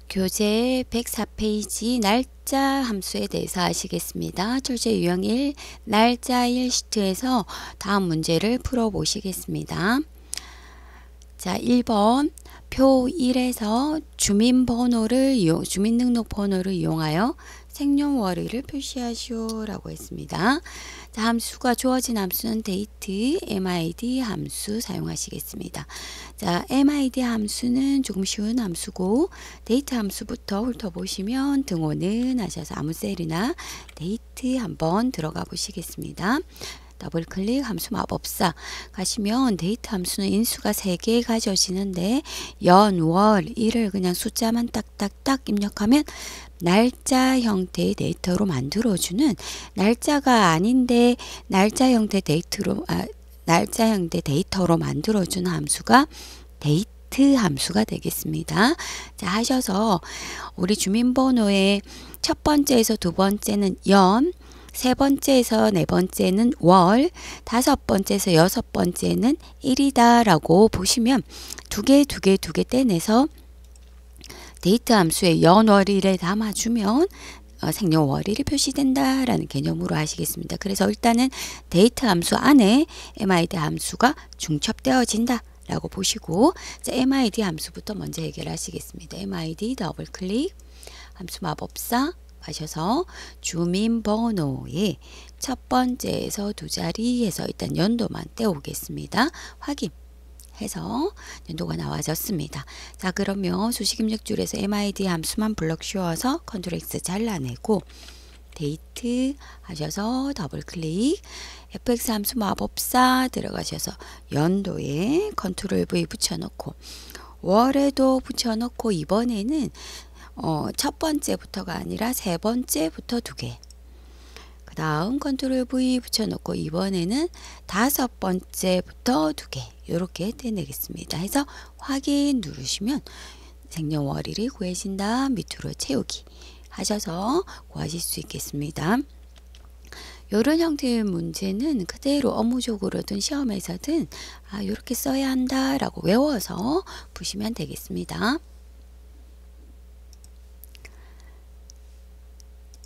교재 104페이지 날짜 함수에 대해서 아시겠습니다. 출제 유형 1 날짜 1 시트에서 다음 문제를 풀어 보시겠습니다. 자, 1번 표 1에서 주민등록번호를 이용하여 생년월일을 표시하시오 라고 했습니다. 자, 함수가 주어진 함수는 date mid 함수 사용하시겠습니다. 자, mid 함수는 조금 쉬운 함수고 date 함수부터 훑어보시면 등호는 하셔서 아무 셀이나 date 한번 들어가 보시겠습니다. 더블 클릭 함수 마법사 가시면 데이트 함수는 인수가 3개 가져지는데 연, 월, 일을 그냥 숫자만 딱딱딱 입력하면 날짜 형태의 데이터로 만들어주는 날짜가 아닌데 날짜 형태 데이터로 만들어주는 함수가 데이트 함수가 되겠습니다. 자, 하셔서 우리 주민번호의 첫 번째에서 두 번째는 연, 세 번째에서 네 번째는 월, 다섯 번째에서 여섯 번째는 일이다 라고 보시면 두 개 떼내서 데이트 함수에 연월일에 담아주면 생년월일이 표시된다 라는 개념으로 하시겠습니다. 그래서 일단은 데이트 함수 안에 mid 함수가 중첩되어진다 라고 보시고, 자, mid 함수부터 먼저 해결하시겠습니다. mid 더블 클릭 함수 마법사 하셔서 주민번호의 첫 번째에서 두 자리에서 일단 연도만 떼오겠습니다. 확인해서 연도가 나와졌습니다. 자, 그러면 수식 입력줄에서 mid 함수만 블럭 씌워서 컨트롤 X 잘라내고 데이트 하셔서 더블 클릭 fx 함수 마법사 들어가셔서 연도에 컨트롤 V 붙여놓고 월에도 붙여놓고 이번에는 첫 번째부터가 아니라 세 번째부터 두 개. 그 다음 컨트롤 V 붙여놓고 이번에는 다섯 번째부터 두 개. 이렇게 떼내겠습니다. 해서 확인 누르시면 생년월일이 구해진다. 밑으로 채우기 하셔서 구하실 수 있겠습니다. 이런 형태의 문제는 그대로 업무적으로든 시험에서든 이렇게 써야 한다 라고 외워서 푸시면 되겠습니다.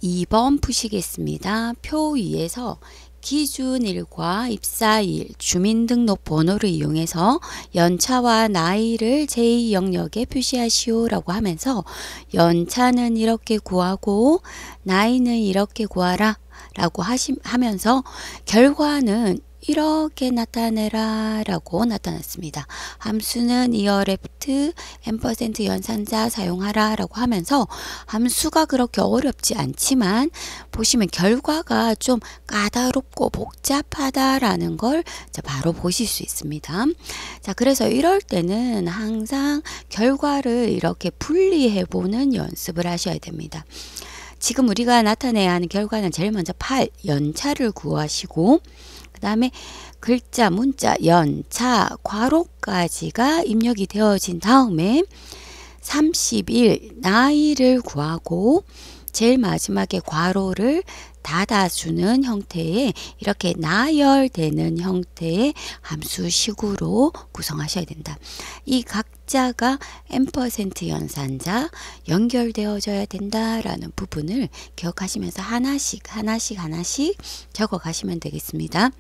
2번 푸시겠습니다. 표 위에서 기준일과 입사일, 주민등록번호를 이용해서 연차와 나이를 제2영역에 표시하시오 라고 하면서 연차는 이렇게 구하고 나이는 이렇게 구하라 라고 하면서 결과는 이렇게 나타내라 라고 나타났습니다. 함수는 이어레프트 %, 연산자 사용하라 라고 하면서 함수가 그렇게 어렵지 않지만 보시면 결과가 좀 까다롭고 복잡하다라는 걸 바로 보실 수 있습니다. 자, 그래서 이럴 때는 항상 결과를 이렇게 분리해 보는 연습을 하셔야 됩니다. 지금 우리가 나타내야 하는 결과는 제일 먼저 연차를 구하시고 그 다음에 글자, 문자, 연차, 괄호까지가 입력이 되어진 다음에 30일 나이를 구하고 제일 마지막에 괄호를 닫아주는 형태의 이렇게 나열되는 형태의 함수식으로 구성하셔야 된다. 이 각자가 %, 연산자 연결되어져야 된다라는 부분을 기억하시면서 하나씩 적어 가시면 되겠습니다.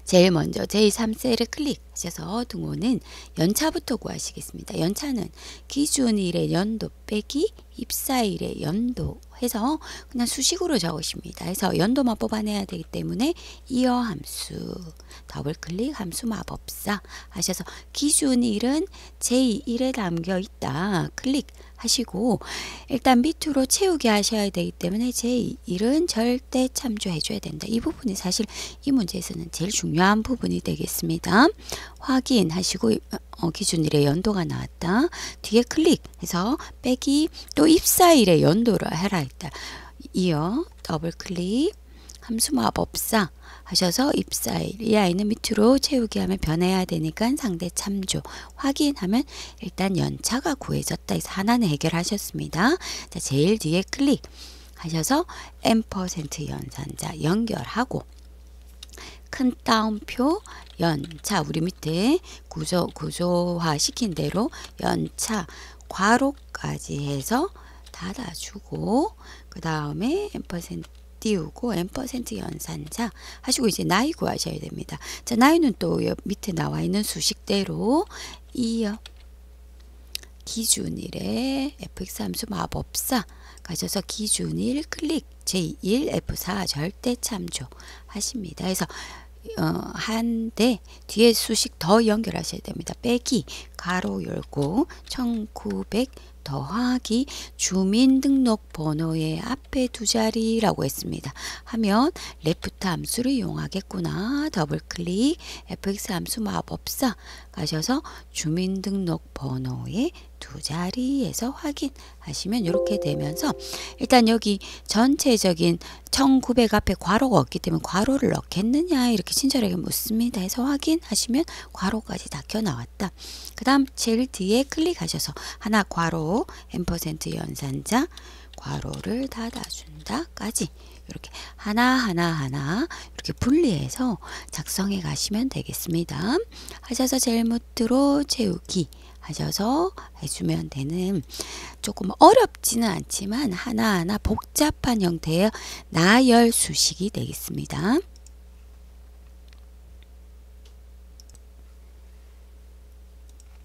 제일 먼저 제3셀을 클릭하셔서 등호는 연차부터 구하시겠습니다. 연차는 기준일의 연도 빼기 입사일의 연도 해서 그냥 수식으로 적으십니다. 해서 연도만 뽑아내야 되기 때문에 이어 함수 더블 클릭 함수 마법사 하셔서 기준일은 제1에 담겨 있다 클릭하시고 일단 밑으로 채우게 하셔야 되기 때문에 제1은 절대 참조해 줘야 된다. 이 부분이 사실 이 문제에서는 제일 중요한 부분이 되겠습니다. 확인하시고 기준일의 연도가 나왔다. 뒤에 클릭해서 빼기 또 입사일의 연도를 해라 했다. 이어 더블 클릭 함수 마법사 하셔서 입사일 이 아이는 밑으로 채우기 하면 변해야 되니까 상대 참조 확인하면 일단 연차가 구해졌다 해서 하나는 해결하셨습니다. 자, 제일 뒤에 클릭 하셔서 %, 연산자 연결하고 큰 따옴표 연차 우리 밑에 구조화 시킨 대로 연차 괄호까지 해서 닫아주고 그 다음에 앰퍼센드 띄우고 앰퍼센드 연산자 하시고 이제 나이 구하셔야 됩니다. 자, 나이는 또 밑에 나와 있는 수식대로 이어 기준일에 fx 함수 마법사 가셔서 기준일 클릭 j1 f4 절대 참조 하십니다. 그래서 한데 뒤에 수식 더 연결하셔야 됩니다. 빼기 가로 열고 1900 더하기 주민등록번호의 앞에 두 자리라고 했습니다. 하면 레프트 함수를 이용하겠구나. 더블클릭 fx 함수 마법사 가셔서 주민등록번호의 두 자리에서 확인하시면 이렇게 되면서 일단 여기 전체적인 1900 앞에 괄호가 없기 때문에 괄호를 넣겠느냐 이렇게 친절하게 묻습니다. 해서 확인하시면 괄호까지 닫혀 나왔다. 그 다음 제일 뒤에 클릭하셔서 하나 괄호 앰퍼센드 연산자 괄호를 닫아준다까지 이렇게 하나 이렇게 분리해서 작성해 가시면 되겠습니다. 하셔서 제일 밑으로 채우기 하셔서 해주면 되는 조금 어렵지는 않지만 하나하나 복잡한 형태의 나열 수식이 되겠습니다.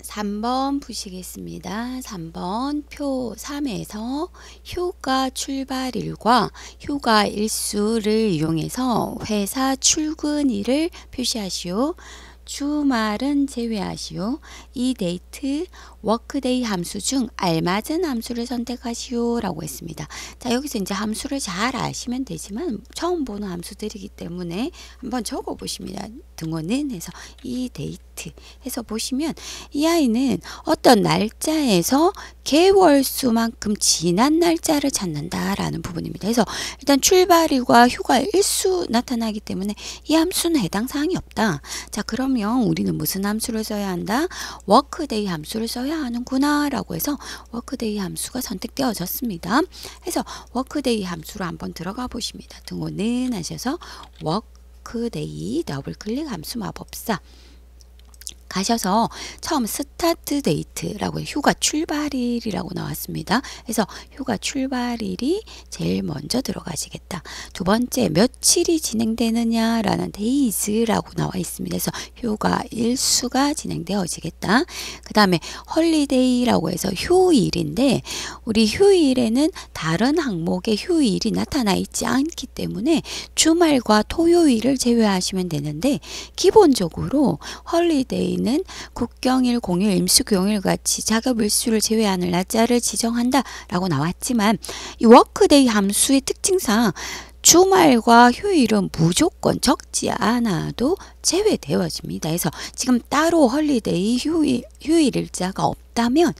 3번 보시겠습니다. 3번 표 3에서 휴가 출발일과 휴가 일수를 이용해서 회사 출근일을 표시하시오. 주말은 제외하시오. 이 데이트 워크데이 함수 중 알맞은 함수를 선택하시오 라고 했습니다. 자, 여기서 이제 함수를 잘 아시면 되지만 처음 보는 함수들이기 때문에 한번 적어 보십니다. 등호는 해서 이 데이트 해서 보시면 이 아이는 어떤 날짜에서 개월수만큼 지난 날짜를 찾는다라는 부분입니다. 그래서 일단 출발일과 휴가 일수 나타나기 때문에 이 함수는 해당 사항이 없다. 자, 그러면 우리는 무슨 함수를 써야 한다? 워크데이 함수를 써야 하는구나 라고 해서 워크데이 함수가 선택되어졌습니다. 그래서 워크데이 함수로 한번 들어가 보십니다. 등호는 하셔서 워크데이 더블클릭 함수 마법사 가셔서 처음 스타트 데이트라고 휴가 출발일이라고 나왔습니다. 그래서 휴가 출발일이 제일 먼저 들어가시겠다. 두 번째 며칠이 진행되느냐라는 데이즈라고 나와 있습니다. 그래서 휴가 일수가 진행되어지겠다. 그 다음에 헐리데이라고 해서 휴일인데 우리 휴일에는 다른 항목의 휴일이 나타나 있지 않기 때문에 주말과 토요일을 제외하시면 되는데 기본적으로 헐리데이 는 국경일, 공휴일, 임수교일 같이 작업일수를 제외하는 날짜를 지정한다 라고 나왔지만 이 워크데이 함수의 특징상 주말과 휴일은 무조건 적지 않아도 제외되어집니다. 그래서 지금 따로 헐리데이 휴일 일자가 없다면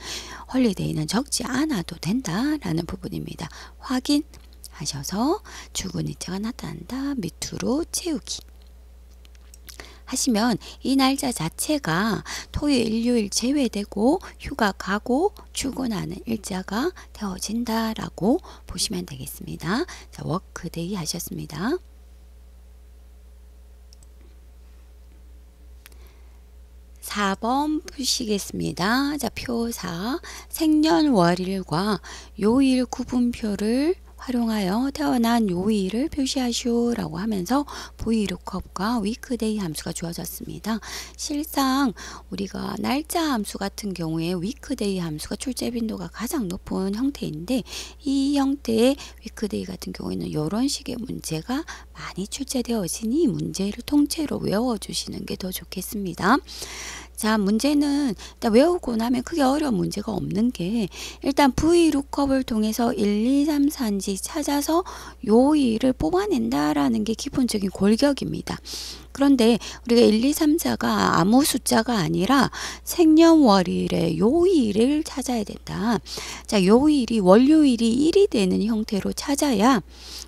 헐리데이는 적지 않아도 된다라는 부분입니다. 확인하셔서 출근 일자가 나타난다. 밑으로 채우기 하시면 이 날짜 자체가 토요일, 일요일 제외되고 휴가 가고 출근하는 일자가 되어진다라고 보시면 되겠습니다. 자, 워크데이 하셨습니다. 4번 보시겠습니다. 자, 표 4 생년월일과 요일 구분표를 활용하여 태어난 요일을 표시하시오 라고 하면서 VLOOKUP과 weekday 함수가 주어졌습니다. 실상 우리가 날짜 함수 같은 경우에 weekday 함수가 출제 빈도가 가장 높은 형태인데 이 형태의 weekday 같은 경우에는 이런 식의 문제가 많이 출제되어지니 문제를 통째로 외워주시는 게 더 좋겠습니다. 자, 문제는 일단 외우고 나면 크게 어려운 문제가 없는 게 일단 VLOOKUP을 통해서 1, 2, 3, 4인지 찾아서 요일을 뽑아낸다라는 게 기본적인 골격입니다. 그런데 우리가 1, 2, 3, 4가 아무 숫자가 아니라 생년월일의 요일을 찾아야 된다. 자, 요일이 월요일이 1이 되는 형태로 찾아야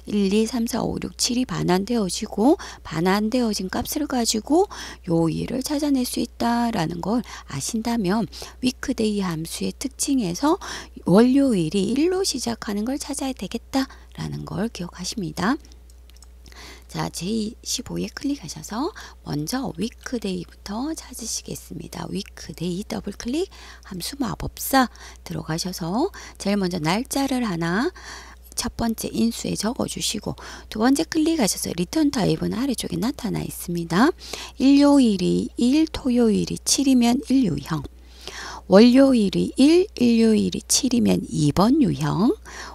1, 2, 3, 4, 5, 6, 7이 반환되어지고 반환되어진 값을 가지고 요일을 찾아낼 수 있다라는 걸 아신다면 위크데이 함수의 특징에서 월요일이 1로 시작하는 걸 찾아야 되겠다라는 걸 기억하십니다. 자, J15에 클릭하셔서 먼저 위크데이부터 찾으시겠습니다. 위크데이 더블 클릭 함수 마법사 들어가셔서 제일 먼저 날짜를 하나 첫 번째 인수에 적어 주시고 두 번째 클릭하셔서 리턴 타입은 아래쪽에 나타나 있습니다. 일요일이 1, 토요일이 7이면 1유형, 월요일이 1, 일요일이 7이면 2번 유형,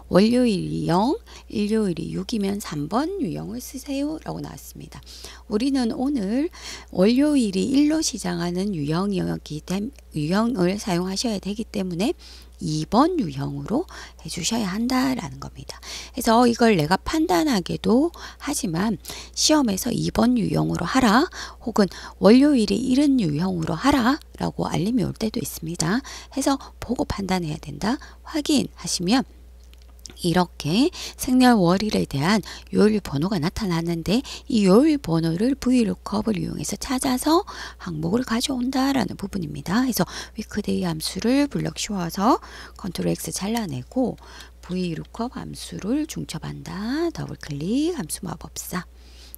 월요일이 0, 일요일이 6이면 3번 유형을 쓰세요 라고 나왔습니다. 우리는 오늘 월요일이 1로 시작하는 유형을 사용하셔야 되기 때문에 2번 유형으로 해주셔야 한다라는 겁니다. 그래서 이걸 내가 판단하게도 하지만 시험에서 2번 유형으로 하라 혹은 월요일이 이런 유형으로 하라 라고 알림이 올 때도 있습니다. 해서 보고 판단해야 된다 확인하시면 이렇게 생년월일에 대한 요일 번호가 나타났는데 이 요일 번호를 VLOOKUP을 이용해서 찾아서 항목을 가져온다라는 부분입니다. 그래서 위크데이 함수를 블럭 씌워서 컨트롤 X 잘라내고 VLOOKUP 함수를 중첩한다. 더블 클릭 함수 마법사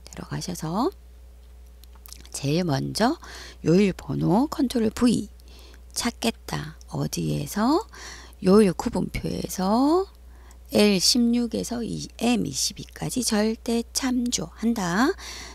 들어가셔서 제일 먼저 요일 번호 컨트롤 V 찾겠다. 어디에서? 요일 구분표에서 L16에서 M22까지 절대 참조한다.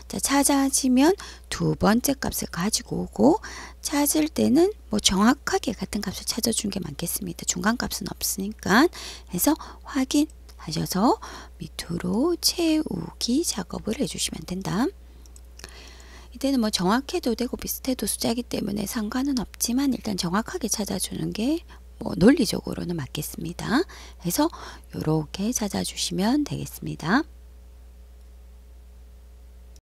자, 찾아지면 두 번째 값을 가지고 오고 찾을 때는 뭐 정확하게 같은 값을 찾아준 게 많겠습니다. 중간 값은 없으니까 해서 확인하셔서 밑으로 채우기 작업을 해주시면 된다. 이때는 뭐 정확해도 되고 비슷해도 숫자이기 때문에 상관은 없지만 일단 정확하게 찾아주는 게 뭐 논리적으로는 맞겠습니다. 그래서 이렇게 찾아주시면 되겠습니다.